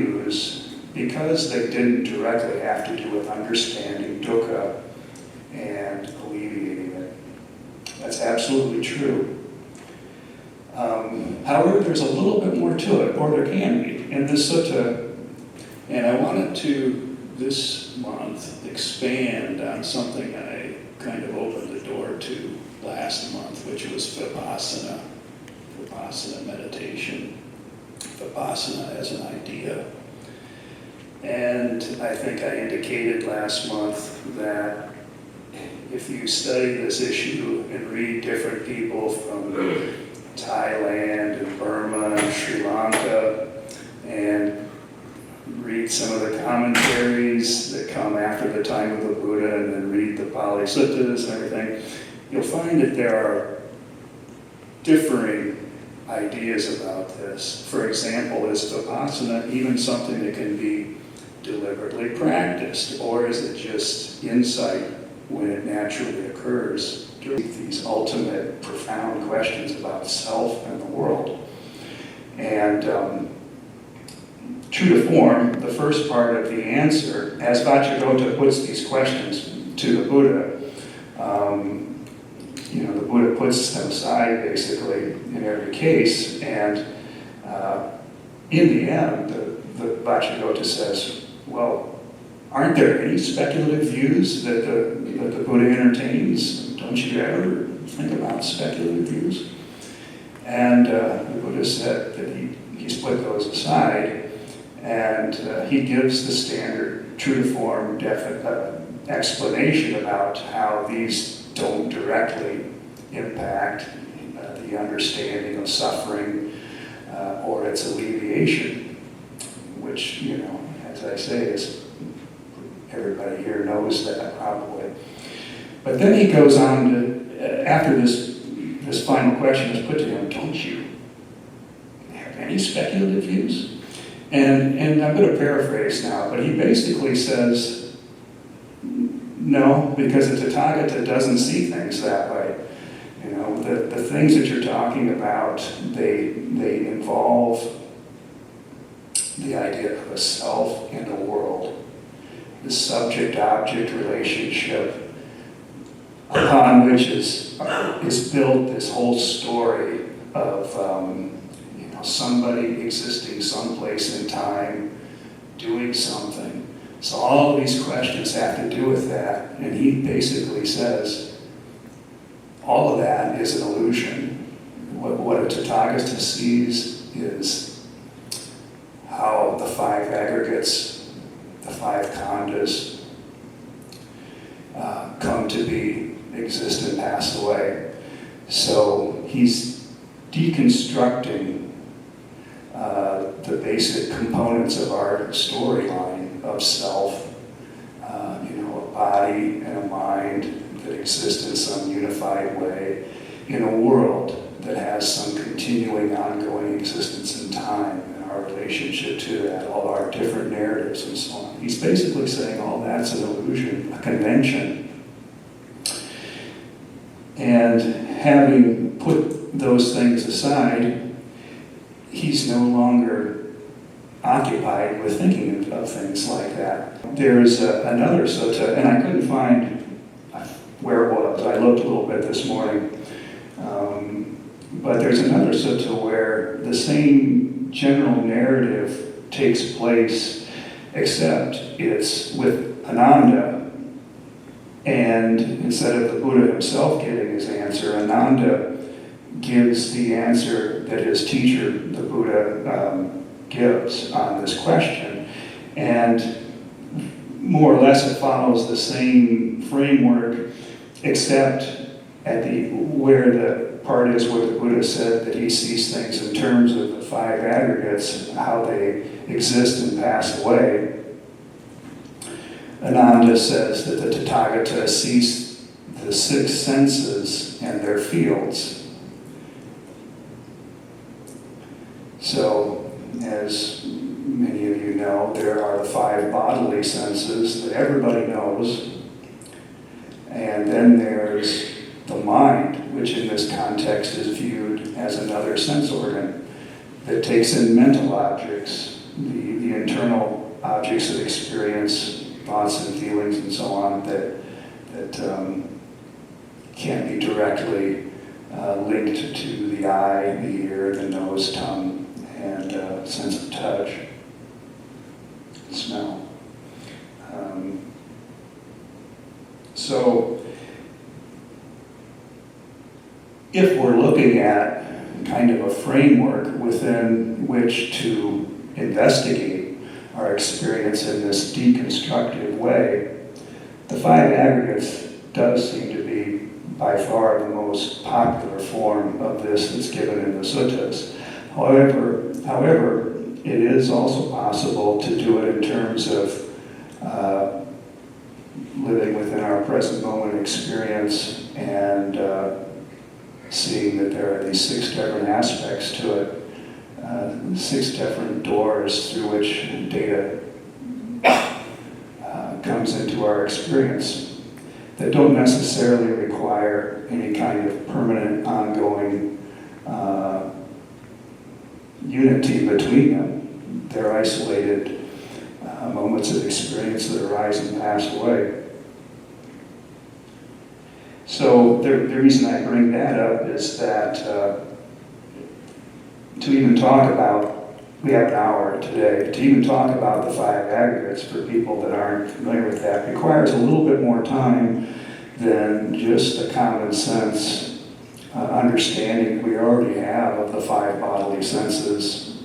views because they didn't directly have to do with understanding dukkha and alleviating it. That's absolutely true. However, there's a little bit more to it, or there can be, in this sutta. And I wanted to, this month, expand on something I kind of opened the door to last month, which was Vipassana meditation, Vipassana as an idea. And I think I indicated last month that if you study this issue and read different people from Thailand and Burma and Sri Lanka, and read some of the commentaries that come after the time of the Buddha, and then read the Pali Suttas and everything, you'll find that there are differing ideas about this. For example, is Vipassana even something that can be deliberately practiced, or is it just insight when it naturally occurs? These ultimate, profound questions about self and the world. And true to form, the first part of the answer, as Vajrayana puts these questions to the Buddha, the Buddha puts them aside basically in every case, and in the end, the Vajrayana says, well, aren't there any speculative views that the Buddha entertains? Don't you ever think about speculative views? And the Buddha said that he's put those aside, and he gives the standard true to form explanation about how these don't directly impact the understanding of suffering or its alleviation, which, as I say, is everybody here knows that probably. But then he goes on to, after this final question is put to him, don't you have any speculative views? And I'm going to paraphrase now, but he basically says, no, because the Tathagata doesn't see things that way. The things that you're talking about, they involve the idea of a self and a world, the subject-object relationship upon which is built this whole story of somebody existing someplace in time, doing something. So all of these questions have to do with that, and he basically says all of that is an illusion. What a Tathagata sees is how the five aggregates, the five khandhas, come to be, exist, and pass away. So he's deconstructing the basic components of our storyline of self, a body and a mind that exist in some unified way in a world that has some continuing, ongoing existence in time, and our relationship to that, all our different narratives and so on. He's basically saying all that's an illusion, a convention. And having put those things aside, he's no longer occupied with thinking of things like that. There's another sutta, and I couldn't find where it was. I looked a little bit this morning. But there's another sutta where the same general narrative takes place, except it's with Ananda. And instead of the Buddha himself giving his answer, Ananda gives the answer that his teacher, the Buddha, gives on this question. And more or less it follows the same framework, except at where the part is where the Buddha said that he sees things in terms of the five aggregates, how they exist and pass away. Ananda says that the Tathagata sees the six senses and their fields. So, as many of you know, there are the five bodily senses that everybody knows. And then there's the mind, which in this context is viewed as another sense organ that takes in mental objects the internal objects of experience, thoughts and feelings and so on, that can't be directly linked to the eye, the ear, the nose, tongue, and sense of touch, smell. So if we're looking at kind of a framework within which to investigate our experience in this deconstructive way, the five aggregates does seem to be by far the most popular form of this that's given in the suttas. However, it is also possible to do it in terms of living within our present moment experience and seeing that there are these 6 different aspects to it, 6 different doors through which data comes into our experience that don't necessarily require any kind of permanent, ongoing unity between them. They're isolated moments of experience that arise and pass away. So the reason I bring that up is that to even talk about, we have an hour today, to even talk about the five aggregates for people that aren't familiar with that requires a little bit more time than just the common sense understanding we already have of the 5 bodily senses.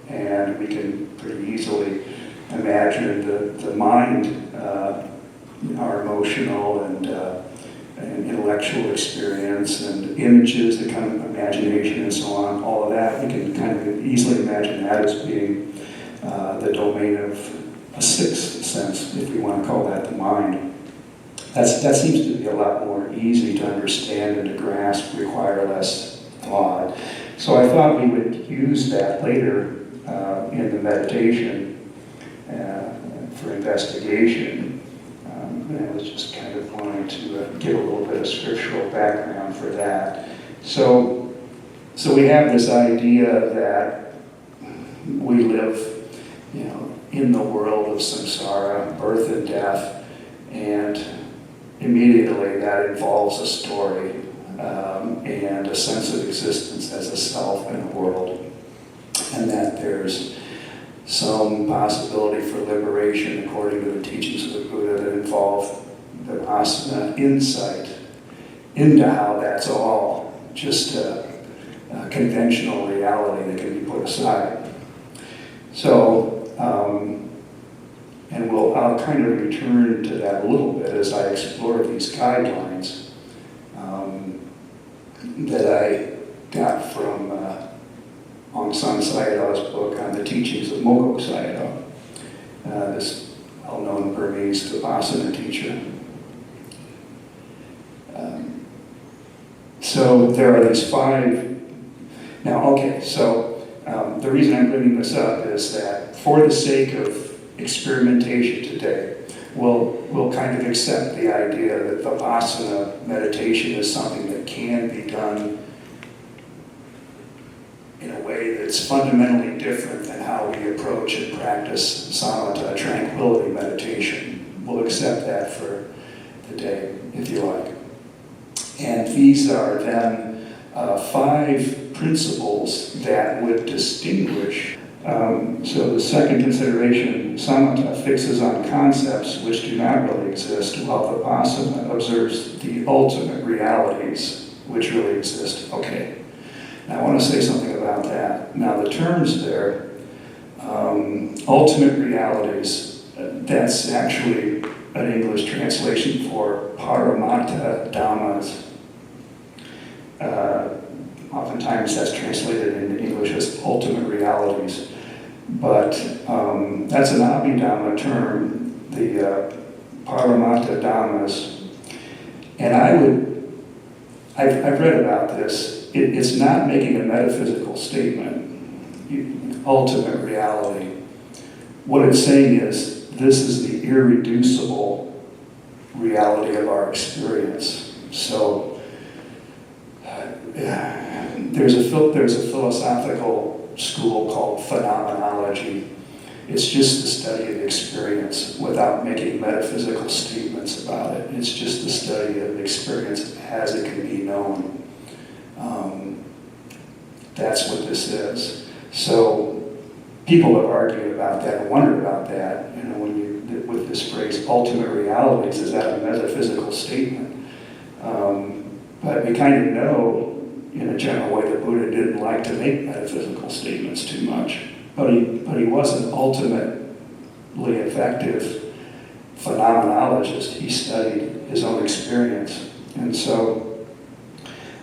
And we can pretty easily imagine the mind, our emotional and intellectual experience and images that come from imagination and so on, all of that, we can kind of easily imagine that as being the domain of a 6th sense, if we want to call that the mind. That seems to be a lot more easy to understand and to grasp, require less thought. So I thought we would use that later in the meditation for investigation. And I was just kind of wanting to give a little bit of scriptural background for that. So we have this idea that we live, in the world of samsara, birth and death, and immediately that involves a story and a sense of existence as a self and a world, and that there's some possibility for liberation according to the teachings of the Buddha that involve the Vipassana insight into how that's all just a conventional reality that can be put aside. So, and I'll kind of return to that a little bit as I explore these guidelines that I got from Aung San Sayadaw's book on the teachings of Mogok Sayadaw, this well-known Burmese Vipassana teacher. So there are these 5. Now, okay, so the reason I'm bringing this up is that for the sake of experimentation today, we'll kind of accept the idea that Vipassana meditation is something that can be done in a way that's fundamentally different than how we approach and practice samatha, tranquility meditation. We'll accept that for the day, if you like. And these are then 5 principles that would distinguish. So the second consideration, samatha, fixes on concepts which do not really exist, while Vipassana observes the ultimate realities which really exist. Okay. Now, I want to say something about that. Now, the terms there, ultimate realities, that's actually an English translation for Paramatta Dhammas. Oftentimes that's translated in English as ultimate realities. But that's an Abhidhamma term, the Paramatta Dhammas. And I've read about this. It's not making a metaphysical statement, ultimate reality. What it's saying is, this is the irreducible reality of our experience. So there's a philosophical school called phenomenology It's just the study of experience without making metaphysical statements about it. It's just the study of experience as it can be known. That's what this is. So people have argued about that and wondered about that, with this phrase, ultimate realities, is that a metaphysical statement? But we kind of know, in a general way, that Buddha didn't like to make metaphysical statements too much. But he was an ultimately effective phenomenologist. He studied his own experience. And so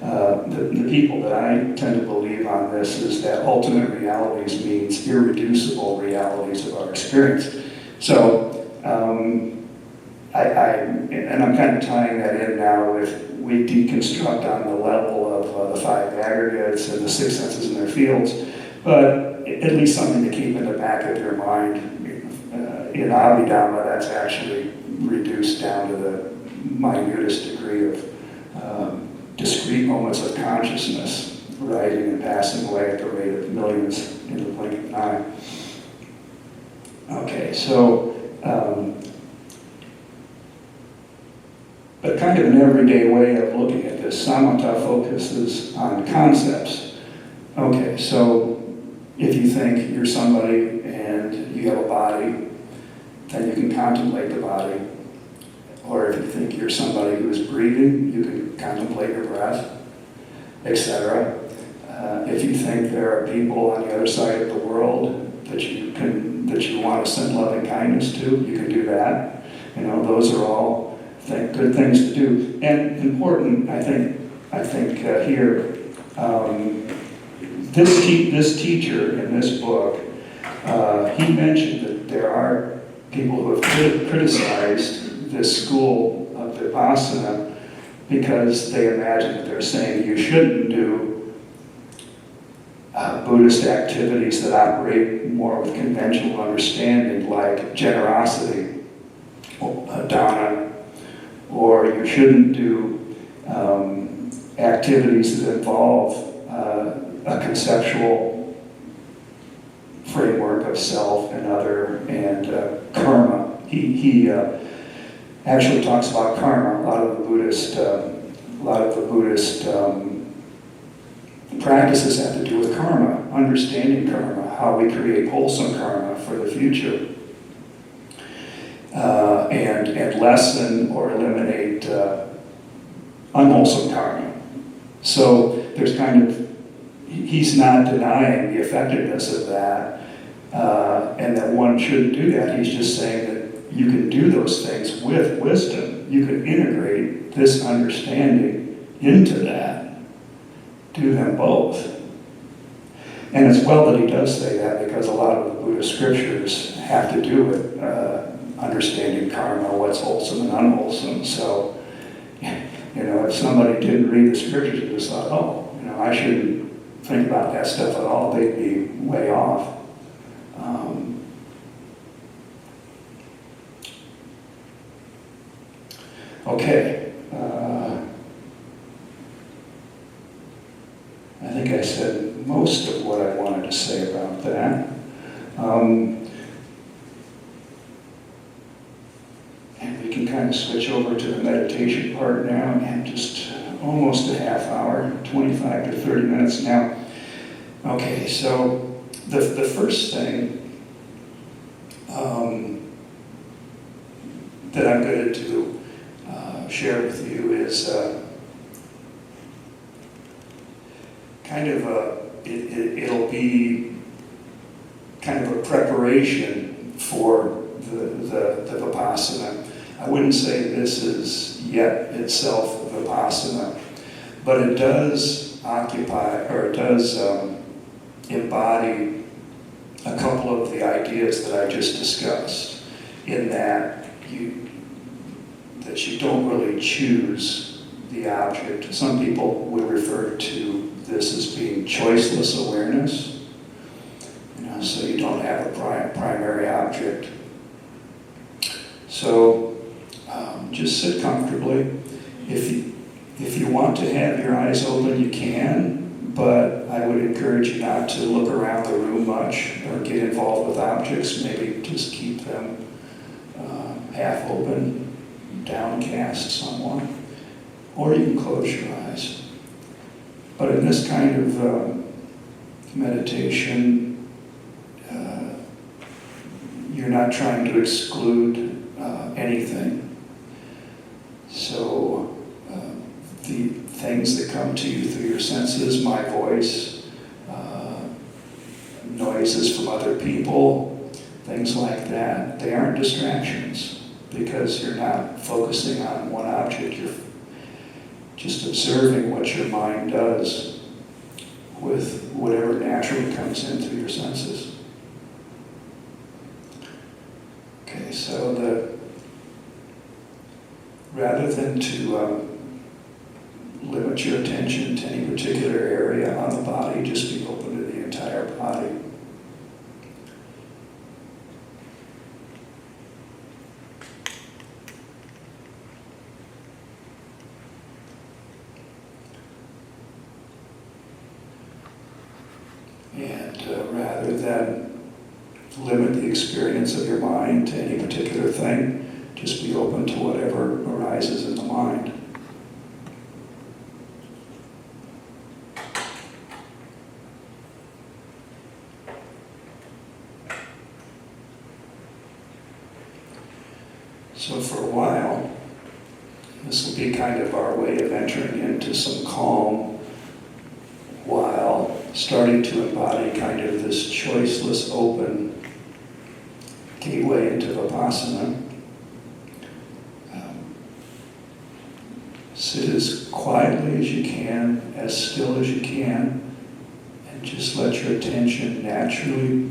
the people that I tend to believe on this is that ultimate realities means irreducible realities of our experience. So, I'm kind of tying that in now with, we deconstruct on the level of the five aggregates and the six senses and their fields, but at least something to keep in the back of your mind. In Abhidhamma, that's actually reduced down to the minutest degree of discrete moments of consciousness, rising and passing away at the rate of millions in the blink of an eye. Okay, so, but kind of an everyday way of looking at this, Samatha focuses on concepts. Okay, so if you think you're somebody and you have a body, then you can contemplate the body. Or if you think you're somebody who is breathing, you can contemplate your breath, etc. If you think there are people on the other side of the world that you want to send love and kindness to, you can do that. Those are all good things to do. And important, I think here, this teacher in this book, he mentioned that there are people who have criticized this school of Vipassana because they imagine that they're saying you shouldn't do Buddhist activities that operate more with conventional understanding, like generosity, Dhama, or you shouldn't do activities that involve a conceptual framework of self and other and karma. He actually talks about karma. A lot of the Buddhist practices have to do with karma, understanding karma, how we create wholesome karma for the future, and lessen or eliminate unwholesome karma. So there's he's not denying the effectiveness of that, and that one shouldn't do that. He's just saying that you can do those things with wisdom. You can integrate this understanding into that. Do them both. And it's well that he does say that, because a lot of the Buddhist scriptures have to do with understanding karma, what's wholesome and unwholesome. So, if somebody didn't read the scriptures and just thought, I shouldn't think about that stuff at all, they'd be way off. Okay. I think I said most of what I wanted to say about that. And we can kind of switch over to the meditation part now, and just almost a half hour, 25 to 30 minutes now. Okay, so the first thing that I'm going to share with you is it'll be kind of a preparation for the Vipassana. I wouldn't say this is yet itself Vipassana, but it does embody a couple of the ideas that I just discussed, in that you don't really choose the object. Some people will refer to this as being choiceless awareness. So you don't have a primary object. So just sit comfortably. If you want to have your eyes open, you can, but I I would encourage you not to look around the room much or get involved with objects. Maybe just keep them half open, downcast somewhat, or you can close your eyes. But in this kind of meditation, you're not trying to exclude anything. So the things that come to you through your senses, my voice, noises from other people, things like that, they aren't distractions because you're not focusing on one object. You're just observing what your mind does with whatever naturally comes in through your senses. Okay, so rather than to limit your attention to any particular area on the body, just be open to the entire body. And rather than limit the experience of your mind to any particular thing, just be open to whatever arises in the mind. So for a while, this will be kind of our way of entering into some calm while starting to embody kind of this choiceless, open gateway into Vipassana. Sit as quietly as you can, as still as you can, and just let your attention naturally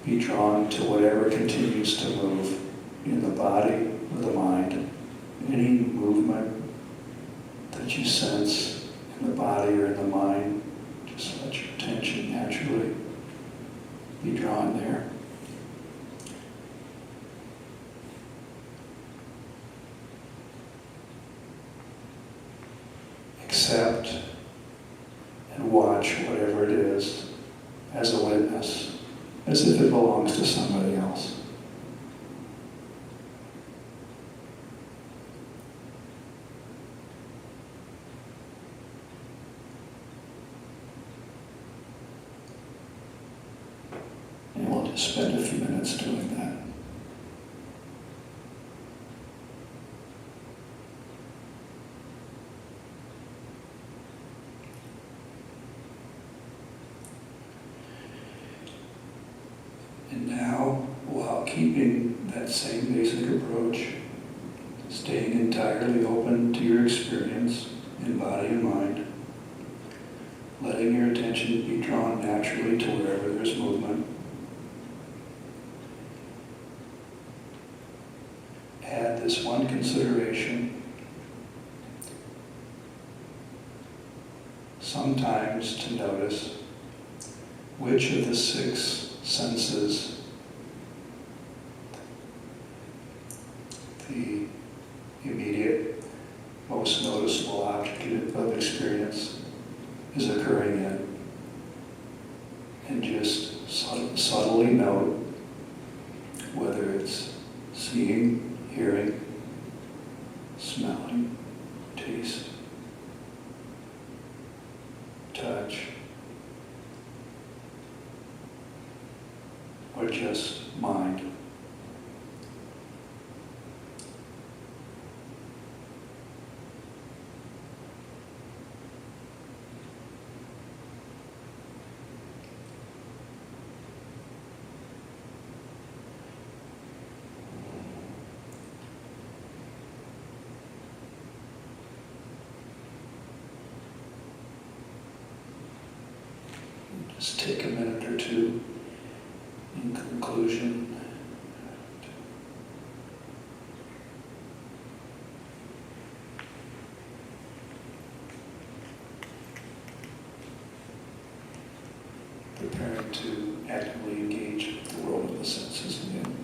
be drawn to whatever continues to move in the body or the mind. Any movement that you sense in the body or in the mind, just let your attention naturally be drawn there. Accept and watch whatever it is as a witness, as if it belongs to somebody else. And we'll just spend a few minutes doing that. And now, while keeping that same basic approach, staying entirely open to your experience in body and mind, letting your attention be drawn naturally to wherever there's movement, add this one consideration. Sometimes to notice which of the 6 senses, the immediate, most noticeable object of experience, is occurring in. And just subtly note whether it's seeing, hearing, smelling, taste, touch, or just mind. Just take a minute or two in conclusion. Preparing to actively engage with the world of the senses again.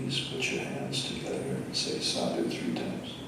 please put your hands together and say sadhu 3 times.